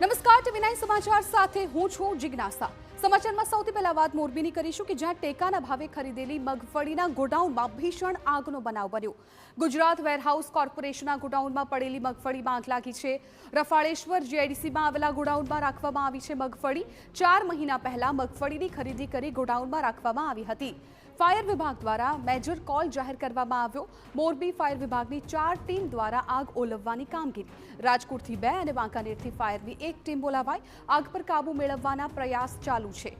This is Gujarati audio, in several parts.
નમસ્કાર, ટીવી9 સમાચાર સાથે હું છું જિજ્ઞાસા। સમાચારમાં સૌથી પહેલા વાત મોરબીની કરીશું કે જ્યાં ટેકાના ભાવે ખરીદેલી મગફળીના ગોડાઉનમાં ભીષણ આગનો બનાવ બન્યો। ગુજરાત વેરહાઉસ કોર્પોરેશનના ગોડાઉનમાં પડેલી મગફળીમાં આગ લાગી છે। રફાળેશ્વર જીઆઈડીસીમાં આવેલા ગોડાઉનમાં રાખવામાં આવી છે મગફળી। 4 મહિના પહેલા મગફળીની ખરીદી કરી ગોડાઉનમાં રાખવામાં આવી હતી। ફાયર વિભાગ દ્વારા મેજર કોલ જાહેર કરવામાં આવ્યો। મોરબી ફાયર વિભાગની 4 ટીમ દ્વારા આગ ઓલવવાની કામગીરી, રાજકોટથી 2 અને વાંકાનેરથી ફાયરની 1 ટીમ બોલાવાઈ આગ પર કાબુ મેળવવાના પ્રયાસ ચાલુ છે।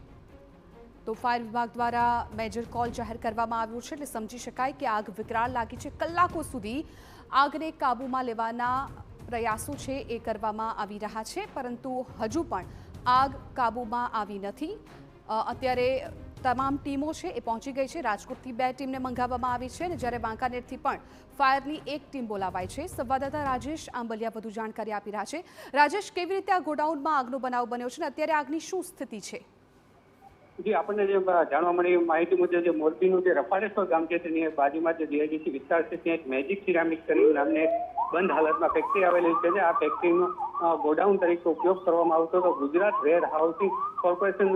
તો ફાયર વિભાગ દ્વારા મેજર કોલ જાહેર કરવામાં આવ્યો છે એટલે સમજી શકાય કે આગ વિકરાળ લાગી છે। કલાકો સુધી આગને કાબૂમાં લેવાના પ્રયાસો છે એ કરવામાં આવી રહ્યા છે, પરંતુ હજુ પણ આગ કાબૂમાં આવી નથી। અત્યારે તમામ ટીમો છે એ પહોંચી ગઈ છે। રાજકોટથી 2 ટીમને મંગાવવામાં આવી છે અને જ્યારે વાંકાનેરથી પણ ફાયરની 1 ટીમ બોલાવાઈ છે। સંવાદદાતા રાજેશ આંબલિયા વધુ જાણકારી આપી રહ્યા છે। રાજેશ, કેવી રીતે આ ગોડાઉનમાં આગનો બનાવ બન્યો છે અને અત્યારે આગની શું સ્થિતિ છે? જી, આપણને જે જાણવા મળી માહિતી મુજબ જે મોરબીનું જે રફાળેશ્વર ગામ છે તેની બાજુમાં જે જીઆઈડીસી વિસ્તાર છે ત્યાં એક મેજિક સિરામિક નામની બંધ હાલતમાં ફેક્ટરી આવેલી છે। આ ફેક્ટરીનો ગોડાઉન તરીકે ઉપયોગ કરવામાં આવતો હતો। ગુજરાત વેર હાઉસિંગ કોર્પોરેશન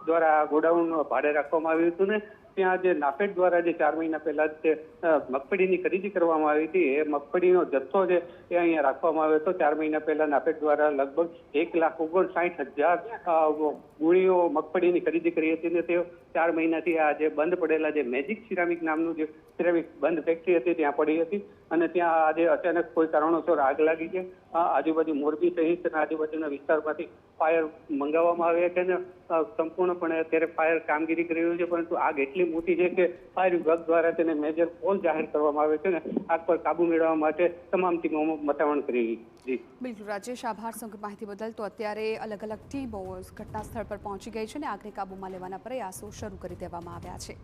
દ્વારા ગોડાઉન ભાડે રાખવામાં આવ્યું હતું ને ત્યાં જે નાફેડ દ્વારા જે 4 મહિના પહેલા જે મગફળીની ખરીદી કરવામાં આવી હતી એ મગફળીનો જથ્થો છે એ અહીંયા રાખવામાં આવ્યો હતો। 4 મહિના પહેલા નાફેડ દ્વારા લગભગ 1,59,000 ગુણીઓ મગફળીની ખરીદી કરી હતી ને તે 4 મહિનાથી આ જે બંધ પડેલા જે મેજિક સિરામિક નામનું જે સિરામિક બંધ ફેક્ટરી હતી ત્યાં પડી હતી અને ત્યાં આજે અચાનક કોઈ કારણોસર આગ લાગી છે। આજુબાજુ મોરબી સહિત આજુબાજુના વિસ્તારમાંથી ફાયર મંગાવવામાં આવ્યા છે અને સંપૂર્ણપણે અત્યારે ફાયર કામગીરી કરી રહ્યું છે, પરંતુ આગ એટલી મોટી છે કે ફાયર વિભાગ દ્વારા તેને મેજર કોલ જાહેર કરવામાં આવે છે અને આગ પર કાબુ મેળવવા માટે તમામ ટીમો મતામણ કરી છે। બિલકુલ રાજેશ, આભાર સમગ્ર માહિતી બદલ। તો અત્યારે અલગ અલગ ટીમો ઘટના સ્થળ પર પહોંચી ગઈ છે અને આગને કાબૂમાં લેવાના પ્રયાસો શરૂ કરી દેવામાં આવ્યા છે।